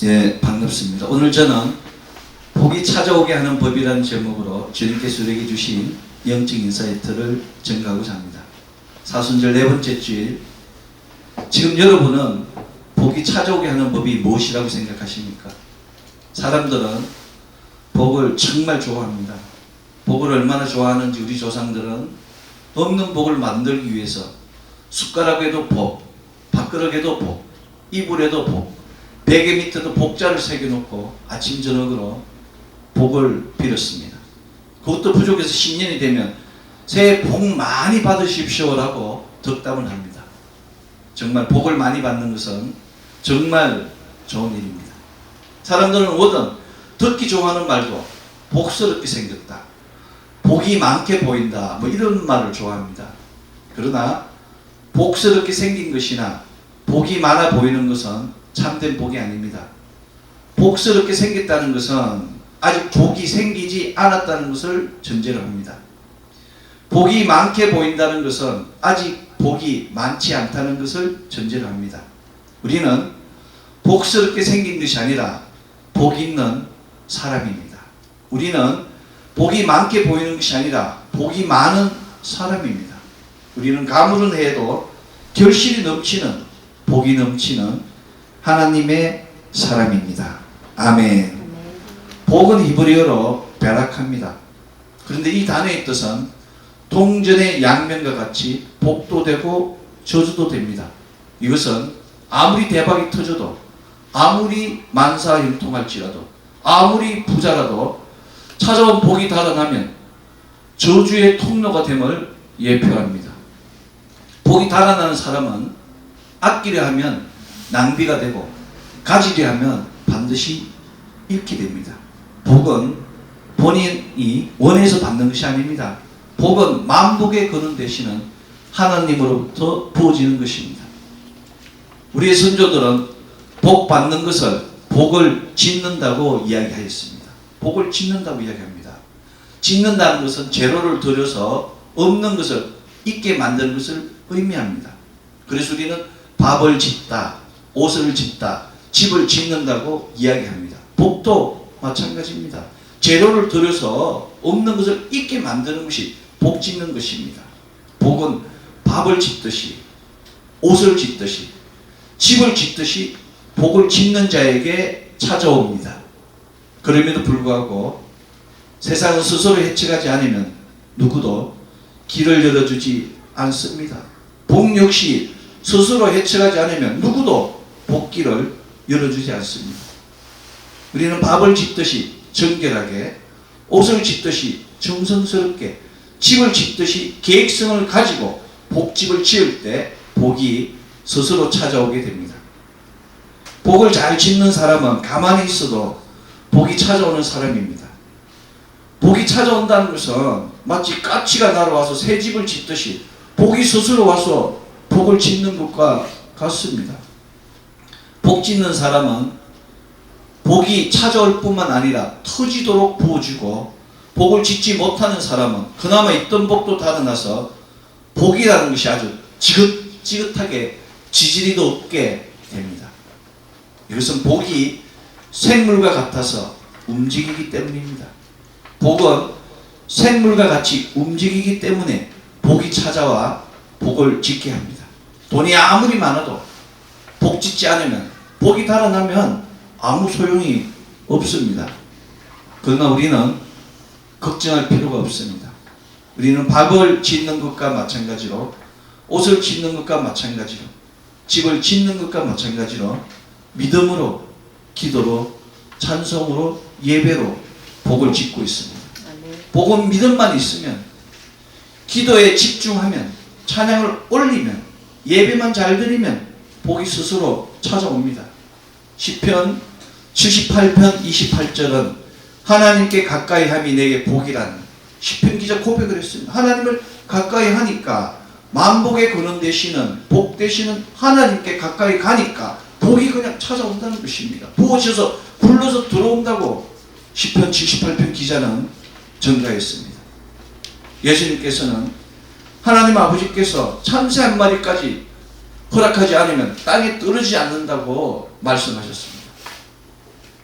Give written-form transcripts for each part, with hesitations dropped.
예, 반갑습니다. 오늘 저는 복이 찾아오게 하는 법이라는 제목으로 주님께서 우리에게 주신 영적 인사이트를 전가하고자 합니다. 사순절 네 번째 주일, 지금 여러분은 복이 찾아오게 하는 법이 무엇이라고 생각하십니까? 사람들은 복을 정말 좋아합니다. 복을 얼마나 좋아하는지 우리 조상들은 없는 복을 만들기 위해서 숟가락에도 복, 밥그릇에도 복, 이불에도 복, 베개 밑에도 복자를 새겨놓고 아침 저녁으로 복을 빌었습니다. 그것도 부족해서 10년이 되면 새해 복 많이 받으십시오라고 덕담을 합니다. 정말 복을 많이 받는 것은 정말 좋은 일입니다. 사람들은 뭐든 듣기 좋아하는 말도 복스럽게 생겼다, 복이 많게 보인다, 뭐 이런 말을 좋아합니다. 그러나 복스럽게 생긴 것이나 복이 많아 보이는 것은 참된 복이 아닙니다. 복스럽게 생겼다는 것은 아직 복이 생기지 않았다는 것을 전제로 합니다. 복이 많게 보인다는 것은 아직 복이 많지 않다는 것을 전제로 합니다. 우리는 복스럽게 생긴 것이 아니라 복 있는 사람입니다. 우리는 복이 많게 보이는 것이 아니라 복이 많은 사람입니다. 우리는 가물은 해도 결실이 넘치는, 복이 넘치는 하나님의 사람입니다. 아멘. 복은 히브리어로 베락합니다. 그런데 이 단어의 뜻은 동전의 양면과 같이 복도 되고 저주도 됩니다. 이것은 아무리 대박이 터져도, 아무리 만사형통할지라도, 아무리 부자라도 찾아온 복이 달아나면 저주의 통로가 됨을 예표합니다. 복이 달아나는 사람은 아끼려 하면 낭비가 되고 가지려 하면 반드시 잃게 됩니다. 복은 본인이 원해서 받는 것이 아닙니다. 복은 만복의 근원 되시는 하나님으로부터 부어지는 것입니다. 우리의 선조들은 복 받는 것을 복을 짓는다고 이야기하였습니다. 복을 짓는다고 이야기합니다. 짓는다는 것은 재료를 들여서 없는 것을 있게 만드는 것을 의미합니다. 그래서 우리는 밥을 짓다, 옷을 짓다, 집을 짓는다고 이야기합니다. 복도 마찬가지입니다. 재료를 들여서 없는 것을 있게 만드는 것이 복 짓는 것입니다. 복은 밥을 짓듯이, 옷을 짓듯이, 집을 짓듯이 복을 짓는 자에게 찾아옵니다. 그럼에도 불구하고 세상은 스스로 해쳐가지 않으면 누구도 길을 열어주지 않습니다. 복 역시 스스로 해쳐가지 않으면 누구도 복길을 열어주지 않습니다. 우리는 밥을 짓듯이 정결하게, 옷을 짓듯이 정성스럽게, 집을 짓듯이 계획성을 가지고 복집을 지을 때 복이 스스로 찾아오게 됩니다. 복을 잘 짓는 사람은 가만히 있어도 복이 찾아오는 사람입니다. 복이 찾아온다는 것은 마치 까치가 날아와서 새 집을 짓듯이 복이 스스로 와서 복을 짓는 것과 같습니다. 복 짓는 사람은 복이 찾아올 뿐만 아니라 터지도록 부어주고, 복을 짓지 못하는 사람은 그나마 있던 복도 달아나서 복이라는 것이 아주 지긋지긋하게 지지리도 없게 됩니다. 이것은 복이 생물과 같아서 움직이기 때문입니다. 복은 생물과 같이 움직이기 때문에 복이 찾아와 복을 짓게 합니다. 돈이 아무리 많아도 복 짓지 않으면, 복이 달아나면 아무 소용이 없습니다. 그러나 우리는 걱정할 필요가 없습니다. 우리는 밥을 짓는 것과 마찬가지로, 옷을 짓는 것과 마찬가지로, 집을 짓는 것과 마찬가지로 믿음으로, 기도로, 찬송으로, 예배로 복을 짓고 있습니다. 복은 믿음만 있으면, 기도에 집중하면, 찬양을 올리면, 예배만 잘 드리면 복이 스스로 찾아옵니다. 시편 78편 28절은 하나님께 가까이 함이 내게 복이라는 시편 기자 고백을 했습니다. 하나님을 가까이 하니까, 만복의 근원 되시는, 복 되시는 하나님께 가까이 가니까 복이 그냥 찾아온다는 것입니다. 부어져서 굴러서 들어온다고 시편 78편 기자는 전가했습니다. 예수님께서는 하나님 아버지께서 참새 한 마리까지 허락하지 않으면 땅에 떨어지지 않는다고 말씀하셨습니다.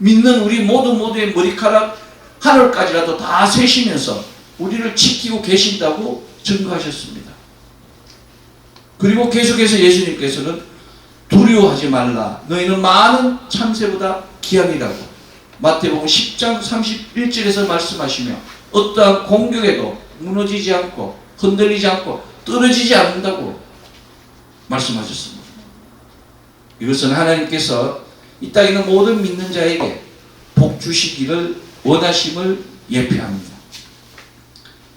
믿는 우리 모두의 머리카락 하늘까지라도 다 세시면서 우리를 지키고 계신다고 증거하셨습니다. 그리고 계속해서 예수님께서는 두려워하지 말라. 너희는 많은 참새보다 귀함이라고 마태복음 10장 31절에서 말씀하시며 어떠한 공격에도 무너지지 않고 흔들리지 않고 떨어지지 않는다고 말씀하셨습니다. 이것은 하나님께서 이 땅에 있는 모든 믿는 자에게 복 주시기를 원하심을 예표합니다.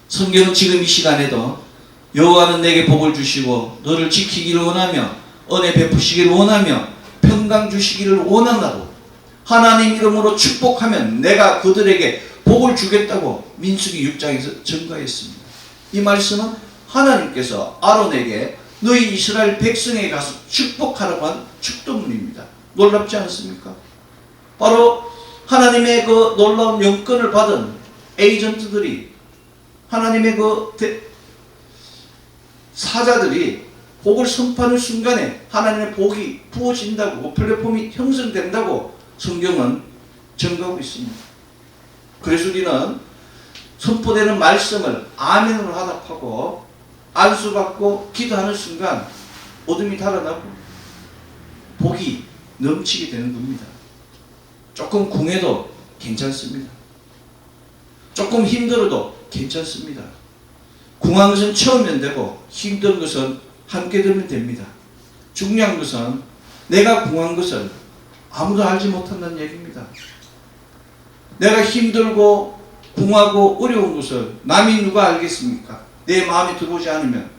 성경은 지금 이 시간에도 여호와는 내게 복을 주시고 너를 지키기를 원하며 은혜 베푸시기를 원하며 평강 주시기를 원한다고 하나님 이름으로 축복하면 내가 그들에게 복을 주겠다고 민수기 6장에서 증거했습니다. 이 말씀은 하나님께서 아론에게 너희 이스라엘 백성에게 가서 축복하라고 한 축도문입니다. 놀랍지 않습니까? 바로 하나님의 그 놀라운 영권을 받은 에이전트들이 하나님의 그 사자들이 복을 선포하는 순간에 하나님의 복이 부어진다고 플랫폼이 형성된다고 성경은 증거하고 있습니다. 그래서 우리는 선포되는 말씀을 아멘으로 화답하고 안수받고 기도하는 순간 어둠이 달아나고 복이 넘치게 되는 겁니다. 조금 궁해도 괜찮습니다. 조금 힘들어도 괜찮습니다. 궁한 것은 처음이면 되고 힘든 것은 함께 되면 됩니다. 중요한 것은 내가 궁한 것을 아무도 알지 못한다는 얘기입니다. 내가 힘들고 궁하고 어려운 것을 남이 누가 알겠습니까? 내 마음에 들어오지 않으면.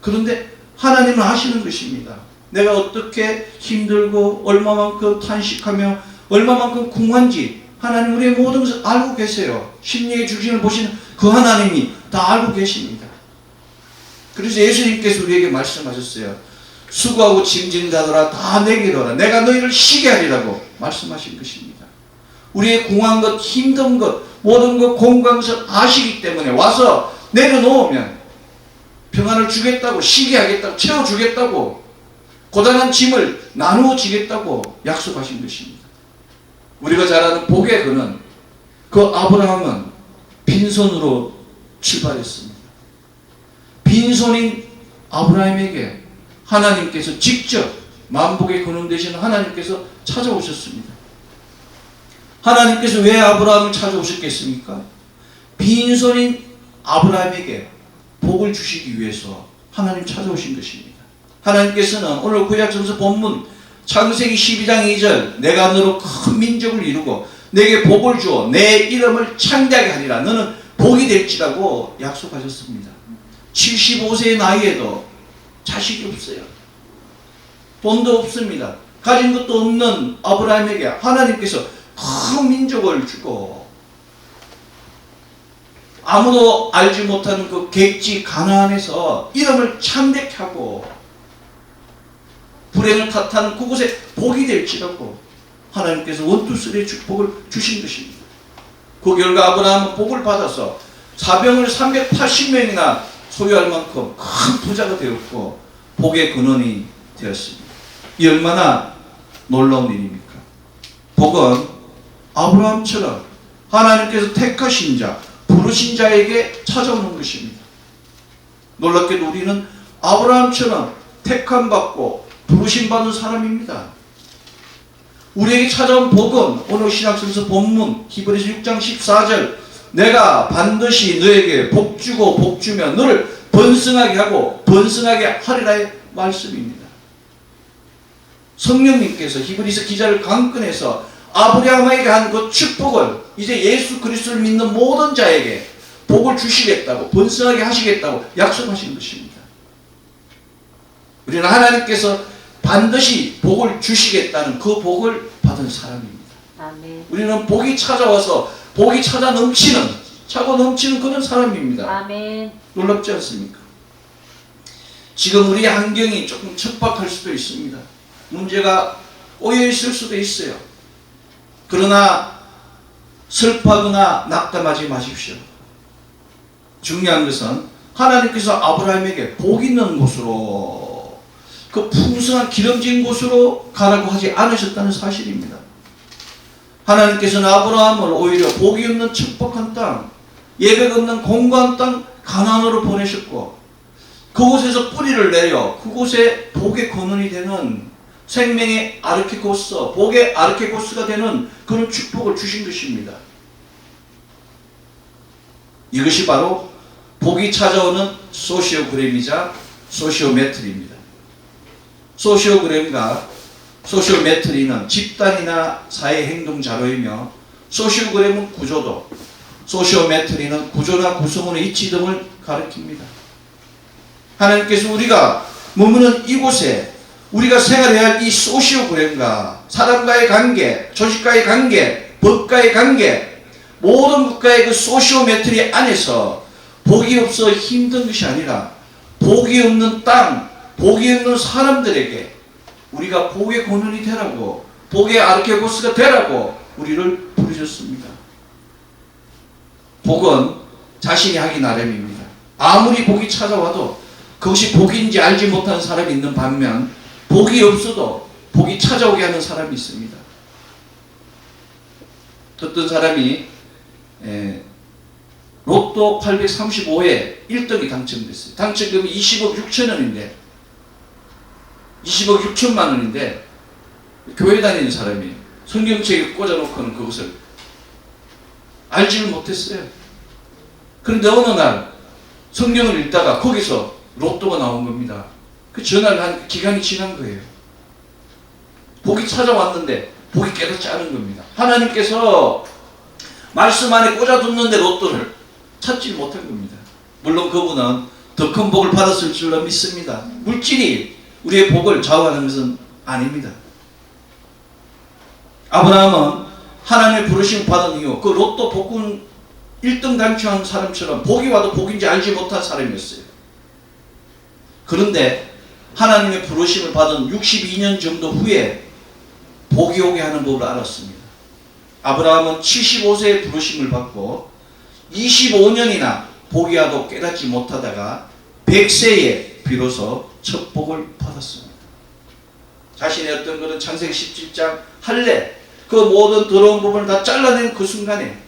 그런데 하나님은 아시는 것입니다. 내가 어떻게 힘들고 얼마만큼 탄식하며 얼마만큼 궁한지 하나님 우리의 모든 것을 알고 계세요. 심령의 중심을 보시는 그 하나님이 다 알고 계십니다. 그래서 예수님께서 우리에게 말씀하셨어요. 수고하고 짐진 자들아 다 내게로 오라. 내가 너희를 쉬게 하리라고 말씀하신 것입니다. 우리의 궁한 것, 힘든 것, 모든 것, 공고한 것을 아시기 때문에 와서 내려놓으면 평안을 주겠다고, 쉬게 하겠다고, 채워주겠다고, 고단한 짐을 나누어 지겠다고 약속하신 것입니다. 우리가 잘 아는 복의 근은 그 아브라함은 빈손으로 출발했습니다. 빈손인 아브라함에게 하나님께서 직접 만복의 근원 되시는 하나님께서 찾아오셨습니다. 하나님께서 왜 아브라함을 찾아오셨겠습니까? 빈손인 아브라함에게 복을 주시기 위해서 하나님 찾아오신 것입니다. 하나님께서는 오늘 구약성서 본문 창세기 12장 2절 내가 너로 큰 민족을 이루고 내게 복을 주어 내 이름을 창대하게 하리라. 너는 복이 될지라고 약속하셨습니다. 75세의 나이에도 자식이 없어요. 돈도 없습니다. 가진 것도 없는 아브라함에게 하나님께서 큰 민족을 주고 아무도 알지 못하는 그 객지 가나안에서 이름을 창대케 하고 불행을 탓하는 그곳에 복이 될지라고 하나님께서 원투쓰리의 축복을 주신 것입니다. 그 결과 아브라함은 복을 받아서 사병을 380명이나 소유할 만큼 큰 부자가 되었고 복의 근원이 되었습니다. 이 얼마나 놀라운 일입니까? 복은 아브라함처럼 하나님께서 택하신 자, 부르신 자에게 찾아오는 것입니다. 놀랍게도 우리는 아브라함처럼 택함받고 부르심받은 사람입니다. 우리에게 찾아온 복은 오늘 신약성서 본문 히브리서 6장 14절 내가 반드시 너에게 복 주고 복 주며 너를 번성하게 하고 번성하게 하리라의 말씀입니다. 성령님께서 히브리서 기자를 강권해서 아브라함에게 한 그 축복을 이제 예수 그리스도를 믿는 모든 자에게 복을 주시겠다고 번성하게 하시겠다고 약속하신 것입니다. 우리는 하나님께서 반드시 복을 주시겠다는 그 복을 받은 사람입니다. 아멘. 우리는 복이 찾아와서 복이 찾아 넘치는 차고 넘치는 그런 사람입니다. 아멘. 놀랍지 않습니까? 지금 우리의 환경이 조금 척박할 수도 있습니다. 문제가 꼬여 있을 수도 있어요. 그러나 슬퍼하거나 낙담하지 마십시오. 중요한 것은 하나님께서 아브라함에게 복 있는 곳으로 그 풍성한 기름진 곳으로 가라고 하지 않으셨다는 사실입니다. 하나님께서는 아브라함을 오히려 복이 없는 축복한 땅, 예배가 없는 공고한 땅 가나안으로 보내셨고, 그곳에서 뿌리를 내려 그곳에 복의 근원이 되는 생명의 아르케고스, 복의 아르케고스가 되는 그런 축복을 주신 것입니다. 이것이 바로 복이 찾아오는 소시오그램이자 소시오메트리입니다. 소시오그램과 소시오메트리는 집단이나 사회 행동 자료이며, 소시오그램은 구조도, 소시오메트리는 구조나 구성원의 이치 등을 가리킵니다. 하나님께서 우리가 머무는 이곳에 우리가 생활해야 할 이 소시오그램과 사람과의 관계, 조직과의 관계, 법과의 관계, 모든 국가의 그 소시오메트리 안에서 복이 없어 힘든 것이 아니라 복이 없는 땅, 복이 없는 사람들에게 우리가 복의 근원이 되라고, 복의 아르케고스가 되라고 우리를 부르셨습니다. 복은 자신이 하기 나름입니다. 아무리 복이 찾아와도 그것이 복인지 알지 못하는 사람이 있는 반면, 복이 없어도 복이 찾아오게 하는 사람이 있습니다. 어떤 사람이 로또 835에 1등이 당첨됐어요. 당첨금이 20억 6천원인데, 20억 6천만 원인데, 교회 다니는 사람이 성경책에 꽂아놓고는 그것을 알지를 못했어요. 그런데 어느 날 성경을 읽다가 거기서 로또가 나온 겁니다. 그 전화를 한 기간이 지난 거예요. 복이 찾아왔는데 복이 깨닫지 않은 겁니다. 하나님께서 말씀 안에 꽂아뒀는데 로또를 찾지 못한 겁니다. 물론 그분은 더 큰 복을 받았을 줄로 믿습니다. 물질이 우리의 복을 좌우하는 것은 아닙니다. 아브라함은 하나님의 부르심을 받은 이후 그 로또 복권 1등 당첨한 사람처럼 복이 와도 복인지 알지 못한 사람이었어요. 그런데 하나님의 부르심을 받은 62년 정도 후에 복이 오게 하는 법을 알았습니다. 아브라함은 75세에 부르심을 받고 25년이나 복이 와도 깨닫지 못하다가 100세에 비로소 첫 복을 받았습니다. 자신의 어떤 그런 창세기 17장 할례, 그 모든 더러운 부분을 다 잘라낸 그 순간에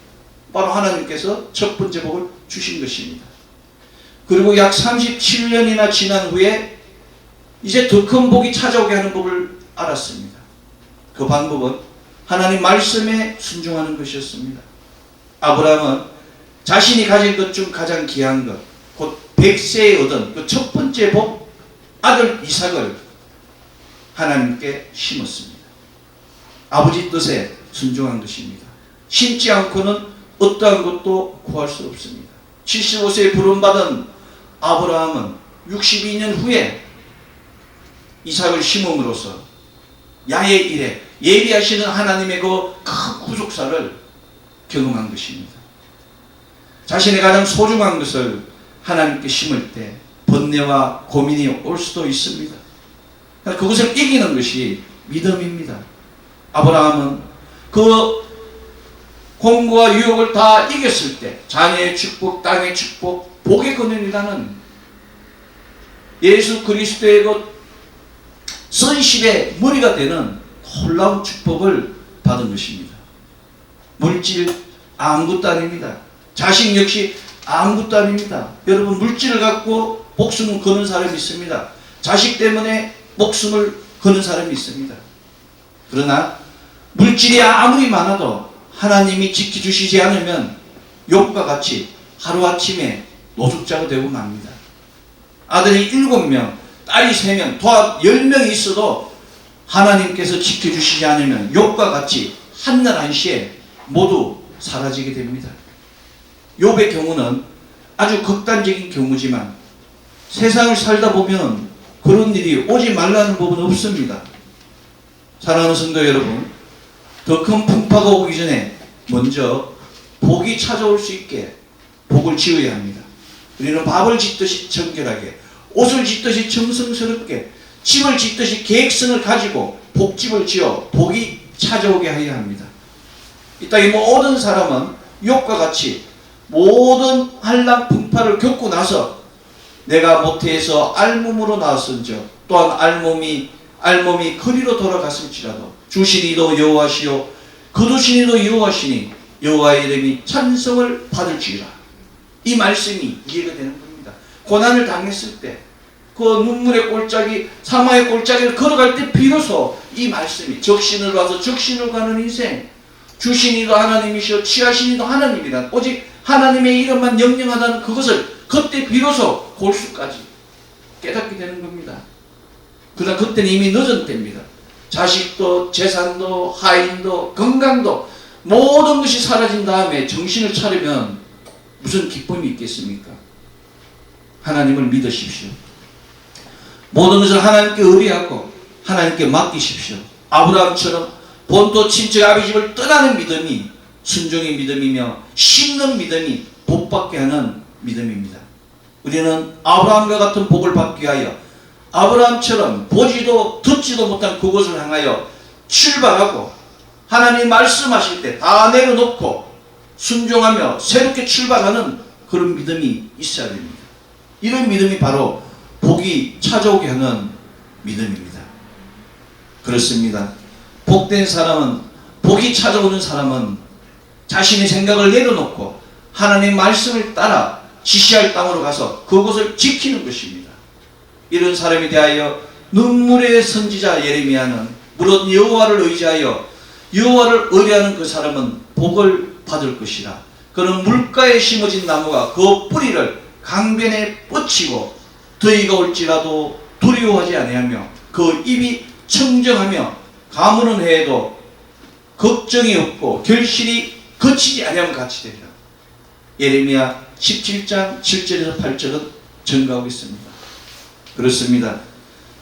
바로 하나님께서 첫 번째 복을 주신 것입니다. 그리고 약 37년이나 지난 후에 이제 더 큰 복이 찾아오게 하는 법을 알았습니다. 그 방법은 하나님 말씀에 순종하는 것이었습니다. 아브라함은 자신이 가진 것 중 가장 귀한 것, 곧 100세에 얻은 그 첫 번째 복, 아들 이삭을 하나님께 심었습니다. 아버지 뜻에 순종한 것입니다. 심지 않고는 어떠한 것도 구할 수 없습니다. 75세에 부름받은 아브라함은 62년 후에 이삭을 심음으로써 야의 일에 예비하시는 하나님의 그 큰 구속사를 경험한 것입니다. 자신의 가장 소중한 것을 하나님께 심을 때 번뇌와 고민이 올 수도 있습니다. 그것을 이기는 것이 믿음입니다. 아브라함은 그 공고와 유혹을 다 이겼을 때 자녀의 축복, 땅의 축복, 복의 근원이라는 예수 그리스도의 그 선실의 머리가 되는 놀라운 축복을 받은 것입니다. 물질 아무것도 아닙니다. 자식 역시 아무것도 아닙니다. 여러분, 물질을 갖고 목숨을 거는 사람이 있습니다. 자식 때문에 목숨을 거는 사람이 있습니다. 그러나 물질이 아무리 많아도 하나님이 지켜주시지 않으면 욥과 같이 하루아침에 노숙자가 되고 맙니다. 아들이 7명, 딸이 3명, 도합 10명이 있어도 하나님께서 지켜주시지 않으면 욥과 같이 한날 한시에 모두 사라지게 됩니다. 욥의 경우는 아주 극단적인 경우지만 세상을 살다 보면 그런 일이 오지 말라는 법은 없습니다. 사랑하는 성도 여러분, 더 큰 풍파가 오기 전에 먼저 복이 찾아올 수 있게 복을 지어야 합니다. 우리는 밥을 짓듯이 정결하게, 옷을 짓듯이 정성스럽게, 집을 짓듯이 계획성을 가지고 복집을 지어 복이 찾아오게 하여야 합니다. 이 땅의 모든 사람은 욥과 같이 모든 한란 풍파를 겪고 나서 내가 모태에서 알몸으로 나왔은즉 또한 알몸이 거리로 돌아갔을지라도 주신 이도 여호와시요 거두시니도 여호와시니 여호와의 이름이 찬송을 받을지라. 이 말씀이 이해가 되는 겁니다. 고난을 당했을 때, 그 눈물의 골짜기, 사망의 골짜기를 걸어갈 때 비로소 이 말씀이, 적신을 와서 적신을 가는 인생, 주신이도 하나님이시오 취하신이도 하나님이다, 오직 하나님의 이름만 영영하다는 그것을 그때 비로소 골수까지 깨닫게 되는 겁니다. 그러나 그때는 이미 늦은 때입니다. 자식도 재산도 하인도 건강도 모든 것이 사라진 다음에 정신을 차리면 무슨 기쁨이 있겠습니까? 하나님을 믿으십시오. 모든 것을 하나님께 의뢰하고 하나님께 맡기십시오. 아브라함처럼 본토 친척 아비 집을 떠나는 믿음이 순종의 믿음이며 심는 믿음이 복받게 하는 믿음입니다. 우리는 아브라함과 같은 복을 받기 위하여 아브라함처럼 보지도 듣지도 못한 그곳을 향하여 출발하고 하나님 말씀하실 때 다 내려놓고 순종하며 새롭게 출발하는 그런 믿음이 있어야 됩니다. 이런 믿음이 바로 복이 찾아오게 하는 믿음입니다. 그렇습니다. 복된 사람은, 복이 찾아오는 사람은 자신의 생각을 내려놓고 하나님의 말씀을 따라 지시할 땅으로 가서 그곳을 지키는 것입니다. 이런 사람에 대하여 눈물의 선지자 예레미야는 무릇 여호와를 의지하여 여호와를 의뢰하는 그 사람은 복을 받을 것이라. 그는 물가에 심어진 나무가 그 뿌리를 강변에 뻗치고 더위가 올지라도 두려워하지 아니하며 그 입이 청정하며 가무는 해에도 걱정이 없고 결실이 거치지 아니하면 같이 되리라. 예레미야 17장 7절에서 8절은 증가하고 있습니다. 그렇습니다.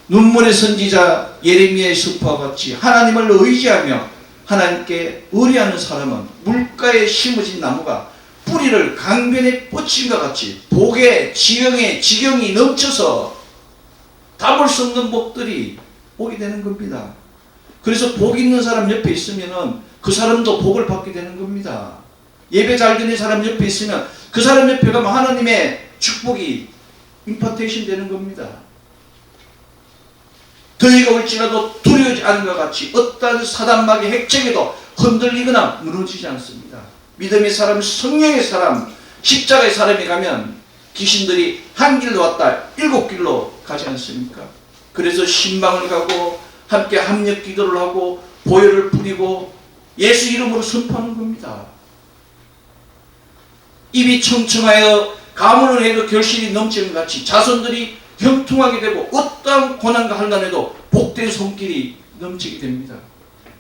눈물의 선지자 예레미야의 숲과 같이 하나님을 의지하며 하나님께 의뢰하는 사람은 물가에 심어진 나무가 뿌리를 강변에 뻗친과 같이 복의 지경이 넘쳐서 담을 수 없는 복들이 오게 되는 겁니다. 그래서 복 있는 사람 옆에 있으면 그 사람도 복을 받게 되는 겁니다. 예배 잘 드는 사람 옆에 있으면 그 사람 옆에 가면 하나님의 축복이 임파테이션 되는 겁니다. 더위가 올지라도 두려워하지 않은 것 같이 어떠한 사단마귀의 핵쟁에도 흔들리거나 무너지지 않습니다. 믿음의 사람, 성령의 사람, 십자가의 사람이 가면 귀신들이 한 길로 왔다 7길로 가지 않습니까? 그래서 신방을 가고 함께 합력 기도를 하고 보혈을 뿌리고 예수 이름으로 선포하는 겁니다. 입이 청청하여 가문을 해도 결실이 넘치는 같이 자손들이 형통하게 되고 어떠한 고난과 환난에도 복된 손길이 넘치게 됩니다.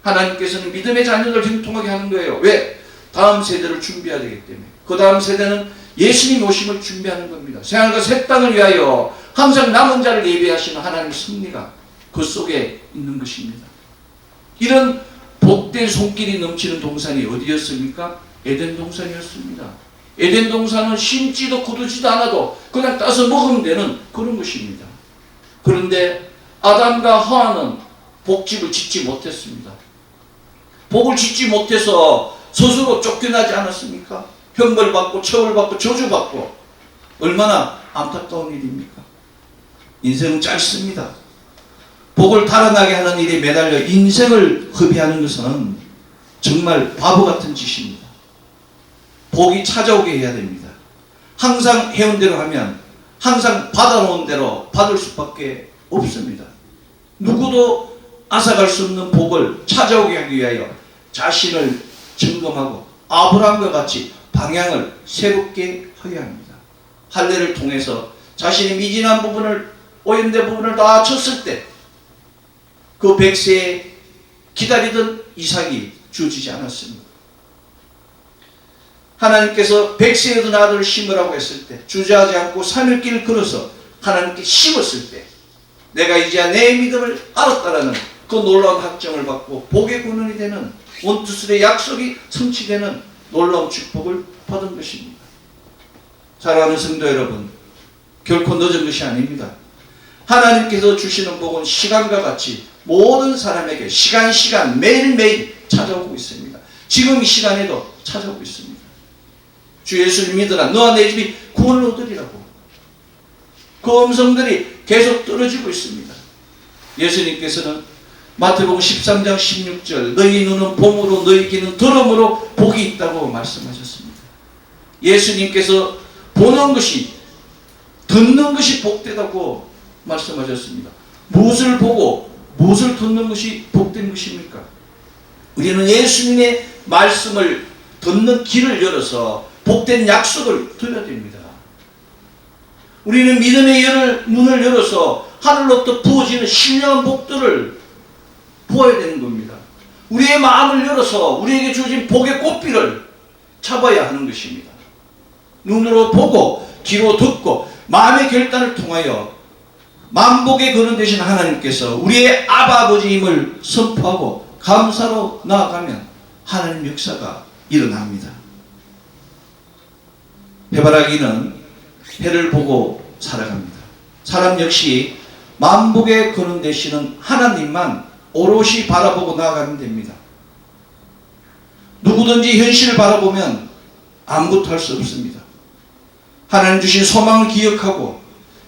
하나님께서는 믿음의 자녀들 형통하게 하는 거예요. 왜? 다음 세대를 준비해야 되기 때문에. 그 다음 세대는 예수님 오심을 준비하는 겁니다. 생활과 새 땅을 위하여 항상 남은 자를 예비하시는 하나님의 섭리가 그 속에 있는 것입니다. 이런 복된 손길이 넘치는 동산이 어디였습니까? 에덴 동산이었습니다. 에덴 동산은 심지도 거두지도 않아도 그냥 따서 먹으면 되는 그런 것입니다. 그런데 아담과 하와는 복집을 짓지 못했습니다. 복을 짓지 못해서 스스로 쫓겨나지 않았습니까? 형벌받고 처벌받고 저주받고 얼마나 안타까운 일입니까? 인생은 짧습니다. 복을 달아나게 하는 일에 매달려 인생을 허비하는 것은 정말 바보 같은 짓입니다. 복이 찾아오게 해야 됩니다. 항상 해온 대로 하면 항상 받아놓은 대로 받을 수밖에 없습니다. 누구도 앗아갈 수 없는 복을 찾아오게 하기 위하여 자신을 점검하고 아브라함과 같이 방향을 새롭게 하여야 합니다. 할례를 통해서 자신의 미진한 부분을, 오염된 부분을 다 쳤을 때 그 백세에 기다리던 이삭이 주어지지 않았습니다. 하나님께서 백세에 든 아들을 심으라고 했을 때 주저하지 않고 3일 길을 걸어서 하나님께 심었을 때 내가 이제야 내 믿음을 알았다라는 그 놀라운 확정을 받고 복의 근원이 되는 원투술의 약속이 성취되는 놀라운 축복을 받은 것입니다. 사랑하는 성도 여러분, 결코 늦은 것이 아닙니다. 하나님께서 주시는 복은 시간과 같이 모든 사람에게 시간 매일매일 찾아오고 있습니다. 지금 이 시간에도 찾아오고 있습니다. 주 예수를 믿으라 너와 내 집이 구원을 얻으리라고 그 음성들이 계속 떨어지고 있습니다. 예수님께서는 마태복음 13장 16절 너희 눈은 봄으로 너희 귀는 들음으로 복이 있다고 말씀하셨습니다. 예수님께서 보는 것이 듣는 것이 복되다고 말씀하셨습니다. 무엇을 보고 무엇을 듣는 것이 복된 것입니까? 우리는 예수님의 말씀을 듣는 길을 열어서 복된 약속을 들어야 됩니다. 우리는 믿음의 눈을 열어서 하늘로부터 부어지는 신령한 복들을 보아야 되는 겁니다. 우리의 마음을 열어서 우리에게 주어진 복의 꽃비를 잡아야 하는 것입니다. 눈으로 보고 귀로 듣고 마음의 결단을 통하여 만복의 근원 되신 하나님께서 우리의 아버지임을 선포하고 감사로 나아가면 하나님 역사가 일어납니다. 해바라기는 해를 보고 살아갑니다. 사람 역시 만복의 근원 되시는 하나님만 오롯이 바라보고 나아가면 됩니다. 누구든지 현실을 바라보면 아무것도 할 수 없습니다. 하나님 주신 소망을 기억하고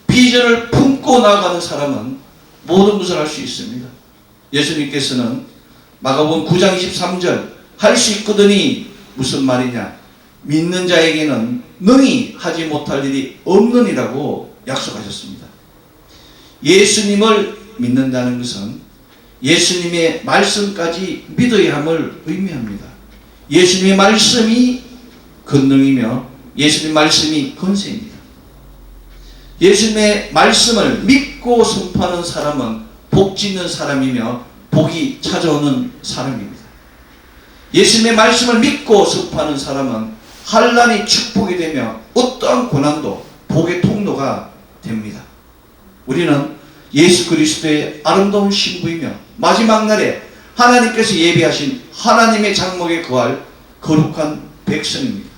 비전을 품고 나아가는 사람은 모든 것을 할 수 있습니다. 예수님께서는 마가복음 9장 23절 할 수 있거든이 무슨 말이냐? 믿는 자에게는 능히 하지 못할 일이 없느니라고 약속하셨습니다. 예수님을 믿는다는 것은 예수님의 말씀까지 믿어야 함을 의미합니다. 예수님의 말씀이 권능이며 예수님의 말씀이 권세입니다. 예수님의 말씀을 믿고 선포하는 사람은 복 짓는 사람이며 복이 찾아오는 사람입니다. 예수님의 말씀을 믿고 선포하는 사람은 환난이 축복이 되며 어떠한 고난도 복의 통로가 됩니다. 우리는 예수 그리스도의 아름다운 신부이며 마지막 날에 하나님께서 예비하신 하나님의 장막에 거할 거룩한 백성입니다.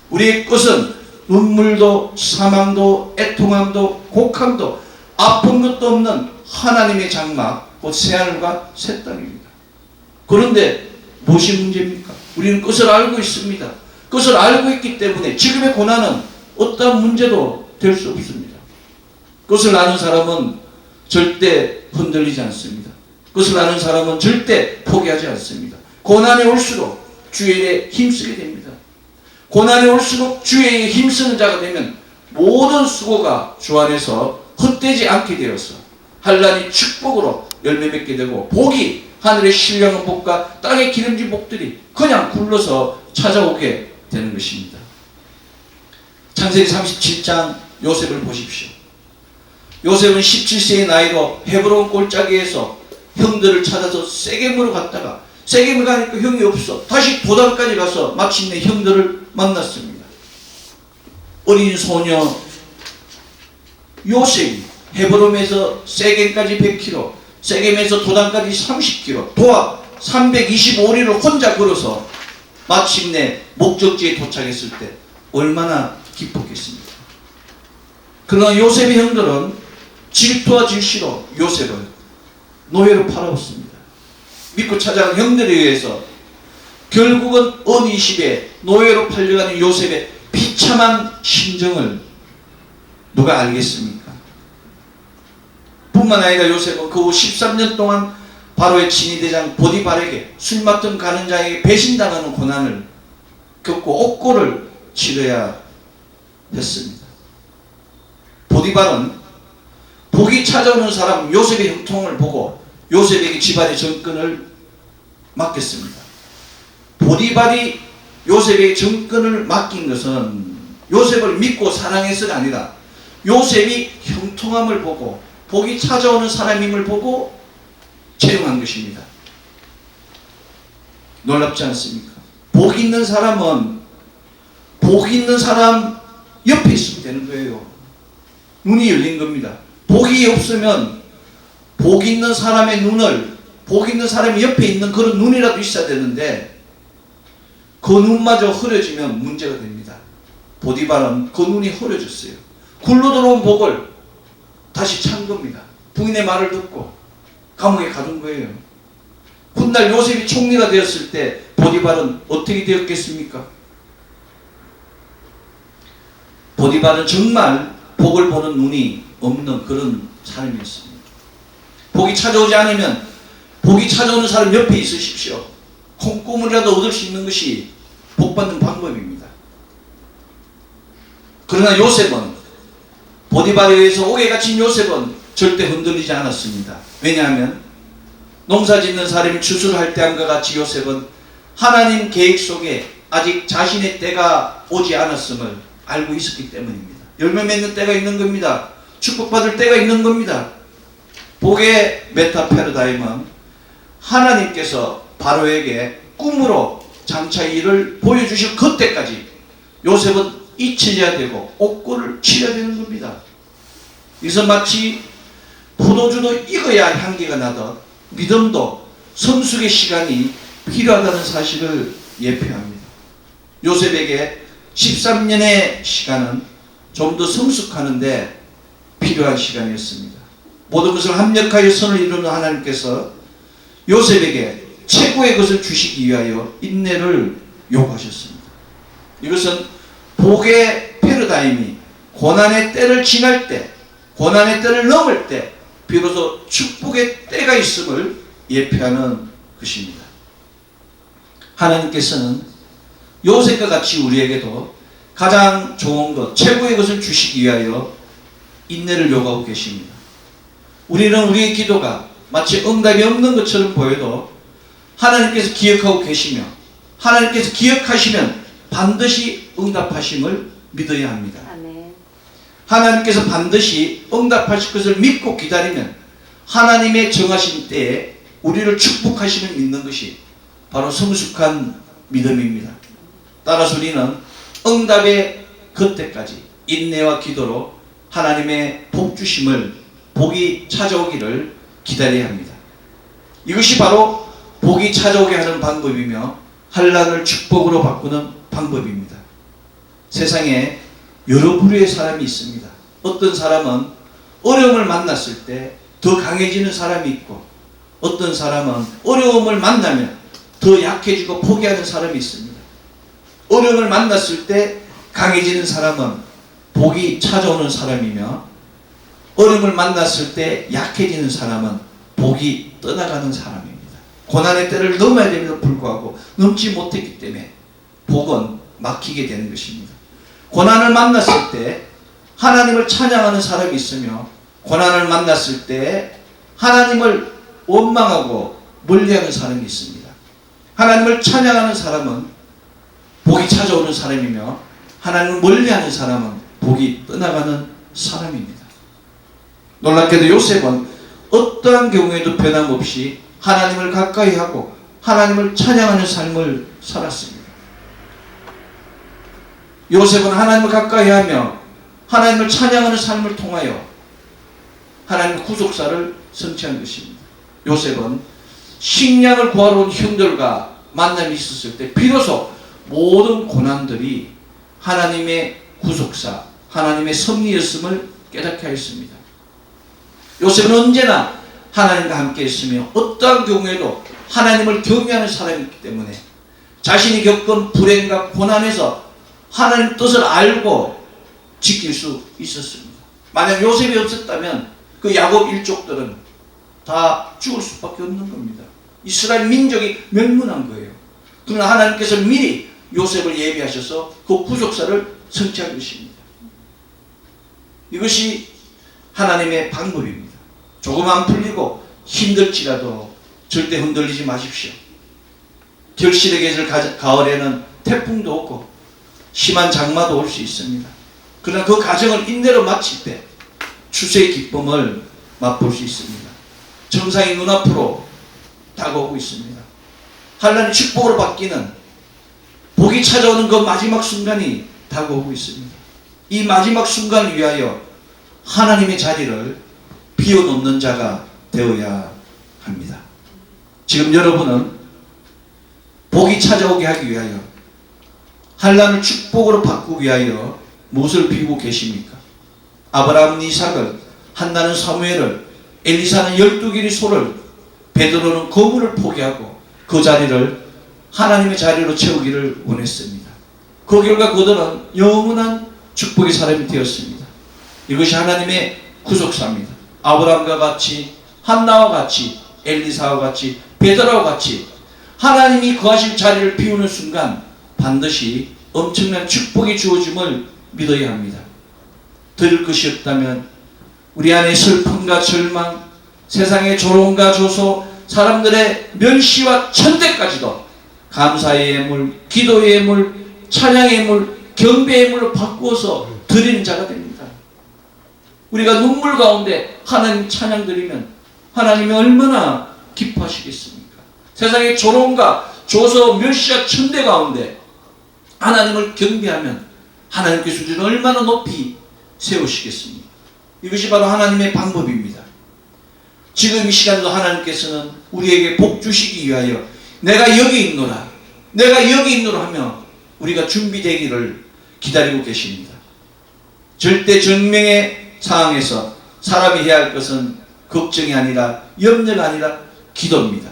우리의 것은 눈물도 사망도 애통함도 곡함도 아픈 것도 없는 하나님의 장막 곧 새하늘과 새 땅입니다. 그런데 무엇이 문제입니까? 우리는 그것을 알고 있습니다. 그것을 알고 있기 때문에 지금의 고난은 어떠한 문제도 될 수 없습니다. 그것을 아는 사람은 절대 흔들리지 않습니다. 그것을 아는 사람은 절대 포기하지 않습니다. 고난이 올수록 주의 일에 힘쓰게 됩니다. 고난이 올수록 주의 일에 힘쓰는 자가 되면 모든 수고가 주 안에서 헛되지 않게 되어서 환난이 축복으로 열매 맺게 되고 복이 하늘의 신령한 복과 땅의 기름진 복들이 그냥 굴러서 찾아오게 되는 것입니다. 창세기 37장 요셉을 보십시오. 요셉은 17세의 나이로 헤브론 골짜기에서 형들을 찾아서 세겜으로 갔다가 세겜을 가니까 형이 없어. 다시 도단까지 가서 마침내 형들을 만났습니다. 어린 소녀 요셉이 헤브론에서 세겜까지 100km, 세겜에서 도단까지 30km, 도합 325리를 혼자 걸어서 마침내 목적지에 도착했을 때 얼마나 기뻤겠습니까? 그러나 요셉의 형들은 질투와 질시로 요셉을 노예로 팔아왔습니다. 믿고 찾아간 형들에 의해서 결국은 은 20에 노예로 팔려가는 요셉의 비참한 심정을 누가 알겠습니까? 뿐만 아니라 요셉은 그 후 13년 동안 바로의 친위대장 보디발에게 술 맡던 가는 자에게 배신당하는 고난을 겪고 옥고를 치러야 했습니다. 보디발은 복이 찾아오는 사람 요셉의 형통을 보고 요셉에게 집안의 정권을 맡겼습니다. 보디발이 요셉의 정권을 맡긴 것은 요셉을 믿고 사랑해서가 아니라 요셉이 형통함을 보고 복이 찾아오는 사람임을 보고 채용한 것입니다. 놀랍지 않습니까? 복 있는 사람은 복 있는 사람 옆에 있으면 되는 거예요. 눈이 열린 겁니다. 복이 없으면 복 있는 사람의 눈을 복 있는 사람이 옆에 있는 그런 눈이라도 있어야 되는데 그 눈마저 흐려지면 문제가 됩니다. 보디발은 그 눈이 흐려졌어요. 굴러 들어온 복을 다시 찬 겁니다. 부인의 말을 듣고 감옥에 가둔 거예요. 훗날 요셉이 총리가 되었을 때 보디발은 어떻게 되었겠습니까? 보디발은 정말 복을 보는 눈이 없는 그런 사람이었습니다. 복이 찾아오지 않으면 복이 찾아오는 사람 옆에 있으십시오. 콩고물이라도 얻을 수 있는 것이 복받는 방법입니다. 그러나 요셉은, 보디발에 의해서 옥에 갇힌 요셉은 절대 흔들리지 않았습니다. 왜냐하면 농사 짓는 사람이 추수를 할 때함과 같이 요셉은 하나님 계획 속에 아직 자신의 때가 오지 않았음을 알고 있었기 때문입니다. 열매 맺는 때가 있는 겁니다. 축복받을 때가 있는 겁니다. 복의 메타 패러다임은 하나님께서 바로에게 꿈으로 장차 일을 보여주실 그때까지 요셉은 잊혀져야 되고 옥고를 치러야 되는 겁니다. 이것은 마치 포도주도 익어야 향기가 나듯 믿음도 성숙의 시간이 필요하다는 사실을 예표합니다. 요셉에게 13년의 시간은 좀 더 성숙하는데 필요한 시간이었습니다. 모든 것을 합력하여 선을 이루는 하나님께서 요셉에게 최고의 것을 주시기 위하여 인내를 요구하셨습니다. 이것은 복의 패러다임이 고난의 때를 지날 때, 고난의 때를 넘을 때 비로소 축복의 때가 있음을 예표하는 것입니다. 하나님께서는 요셉과 같이 우리에게도 가장 좋은 것, 최고의 것을 주시기 위하여 인내를 요구하고 계십니다. 우리는 우리의 기도가 마치 응답이 없는 것처럼 보여도 하나님께서 기억하고 계시며 하나님께서 기억하시면 반드시 응답하심을 믿어야 합니다. 아멘. 하나님께서 반드시 응답하실 것을 믿고 기다리면 하나님의 정하신 때에 우리를 축복하심을 믿는 것이 바로 성숙한 믿음입니다. 따라서 우리는 응답의 그때까지 인내와 기도로 하나님의 복 주심을, 복이 찾아오기를 기다려야 합니다. 이것이 바로 복이 찾아오게 하는 방법이며 환난을 축복으로 바꾸는 방법입니다. 세상에 여러 부류의 사람이 있습니다. 어떤 사람은 어려움을 만났을 때 더 강해지는 사람이 있고, 어떤 사람은 어려움을 만나면 더 약해지고 포기하는 사람이 있습니다. 어려움을 만났을 때 강해지는 사람은 복이 찾아오는 사람이며, 어려움을 만났을 때 약해지는 사람은 복이 떠나가는 사람입니다. 고난의 때를 넘어야 됨에도 불구하고 넘지 못했기 때문에 복은 막히게 되는 것입니다. 고난을 만났을 때 하나님을 찬양하는 사람이 있으며, 고난을 만났을 때 하나님을 원망하고 멀리하는 사람이 있습니다. 하나님을 찬양하는 사람은 복이 찾아오는 사람이며, 하나님을 멀리하는 사람은 복이 떠나가는 사람입니다. 놀랍게도 요셉은 어떠한 경우에도 변함없이 하나님을 가까이 하고 하나님을 찬양하는 삶을 살았습니다. 요셉은 하나님을 가까이 하며 하나님을 찬양하는 삶을 통하여 하나님의 구속사를 성취한 것입니다. 요셉은 식량을 구하러 온 형들과 만남이 있었을 때 비로소 모든 고난들이 하나님의 구속사, 하나님의 섭리였음을 깨닫게 하였습니다. 요셉은 언제나 하나님과 함께 있으며 어떠한 경우에도 하나님을 경외하는 사람이기 때문에 자신이 겪은 불행과 고난에서 하나님 뜻을 알고 지킬 수 있었습니다. 만약 요셉이 없었다면 그 야곱 일족들은 다 죽을 수밖에 없는 겁니다. 이스라엘 민족이 멸문한 거예요. 그러나 하나님께서 미리 요셉을 예비하셔서 그 구속사를 성취한 것입니다. 이것이 하나님의 방법입니다. 조금 안 풀리고 힘들지라도 절대 흔들리지 마십시오. 결실의 계절 가을에는 태풍도 오고 심한 장마도 올 수 있습니다. 그러나 그 과정을 인내로 마칠 때 추수의 기쁨을 맛볼 수 있습니다. 정상이 눈앞으로 다가오고 있습니다. 환난이 축복으로 바뀌는 복이 찾아오는 그 마지막 순간이 다가오고 있습니다. 이 마지막 순간을 위하여 하나님의 자리를 비워놓는 자가 되어야 합니다. 지금 여러분은 복이 찾아오게 하기 위하여, 환난을 축복으로 바꾸기 위하여 무엇을 비우고 계십니까? 아브라함은 이삭을, 한나는 사무엘을, 엘리사는 12길이 소를, 베드로는 거물을 포기하고 그 자리를 하나님의 자리로 채우기를 원했습니다. 그 결과 그들은 영원한 축복의 사람이 되었습니다. 이것이 하나님의 구속사입니다. 아브라함과 같이, 한나와 같이, 엘리사와 같이 베드로와 같이 하나님이 거하실 자리를 비우는 순간 반드시 엄청난 축복이 주어짐을 믿어야 합니다. 드릴 것이 없다면 우리 안에 슬픔과 절망, 세상의 조롱과 조소, 사람들의 멸시와 천대까지도 감사의 예물, 기도의 예물, 찬양의 예물, 경배의 예물로 바꾸어서 드리는 자가 됩니다. 우리가 눈물 가운데 하나님 찬양 드리면 하나님이 얼마나 기뻐하시겠습니까? 세상의 조롱과 조소, 멸시와 천대 가운데 하나님을 경배하면 하나님께서 우리를 얼마나 높이 세우시겠습니까? 이것이 바로 하나님의 방법입니다. 지금 이 시간도 하나님께서는 우리에게 복 주시기 위하여 내가 여기 있노라, 내가 여기 있노라 하며 우리가 준비되기를 기다리고 계십니다. 절대 정명의 상황에서 사람이 해야 할 것은 걱정이 아니라 염려가 아니라 기도입니다.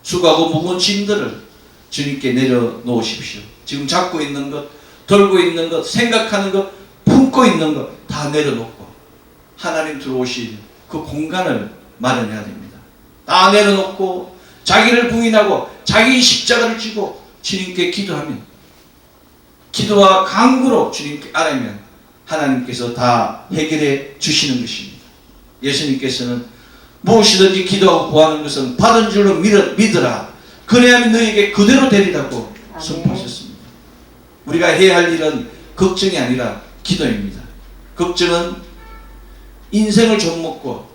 수고하고 무거운 짐들을 주님께 내려놓으십시오. 지금 잡고 있는 것, 들고 있는 것, 생각하는 것, 품고 있는 것 다 내려놓고 하나님 들어오실 그 공간을 마련해야 됩니다. 다 내려놓고 자기를 부인하고 자기 십자가를 지고 주님께 기도하면, 기도와 간구로 주님께 아뢰면 하나님께서 다 해결해 주시는 것입니다. 예수님께서는 무엇이든지 기도하고 구하는 것은 받은 줄로 믿으라. 그래야만 너에게 그대로 되리라고 선포하셨습니다. 우리가 해야 할 일은 걱정이 아니라 기도입니다. 걱정은 인생을 좀먹고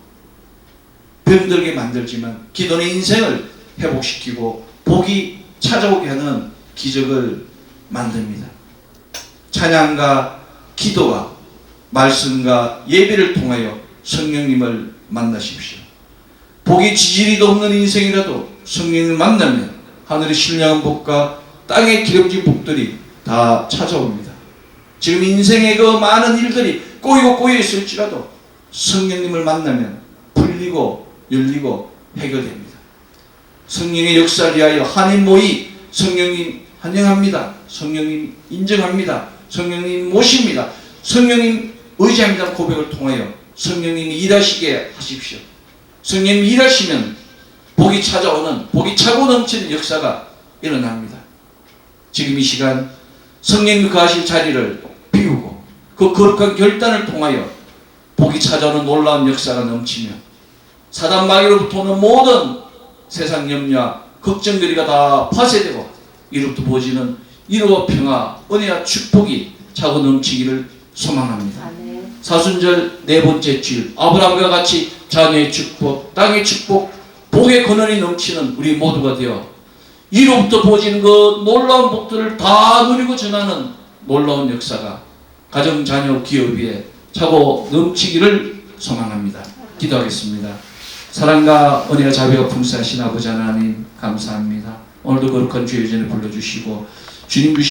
병들게 만들지만 기도는 인생을 회복시키고 복이 찾아오게 하는 기적을 만듭니다. 찬양과 기도와 말씀과 예배를 통하여 성령님을 만나십시오. 복이 지지리도 없는 인생이라도 성령을 만나면 하늘의 신령한 복과 땅의 기름진 복들이 다 찾아옵니다. 지금 인생의 그 많은 일들이 꼬이고 있을지라도 성령님을 만나면 풀리고 열리고 해결됩니다. 성령의 역사를 위하여 한인 모의, 성령님 환영합니다. 성령님 인정합니다. 성령님 모십니다. 성령님 의지합니다. 고백을 통하여 성령님이 일하시게 하십시오. 성령님이 일하시면 복이 찾아오는, 복이 차고 넘치는 역사가 일어납니다. 지금 이 시간 성령님이 거하실 자리를 비우고 그 거룩한 결단을 통하여 복이 찾아오는 놀라운 역사가 넘치며 사단 마귀로부터 오는 모든 세상 염려와 걱정들이가 다 파쇄되고 이로부터 보지는 이루와 평화, 은혜와 축복이 차고 넘치기를 소망합니다. 아멘. 사순절 네 번째 주일, 아브라함과 같이 자녀의 축복, 땅의 축복, 복의 근원이 넘치는 우리 모두가 되어 이로부터 보지는 그 놀라운 복들을 다 누리고 전하는 놀라운 역사가 가정, 자녀, 기업에 차고 넘치기를 소망합니다. 기도하겠습니다. 사랑과 은혜와 자비가 풍성하신 아버지 하나님 감사합니다. 오늘도 거룩한 주의 전에 불러주시고 주님 주신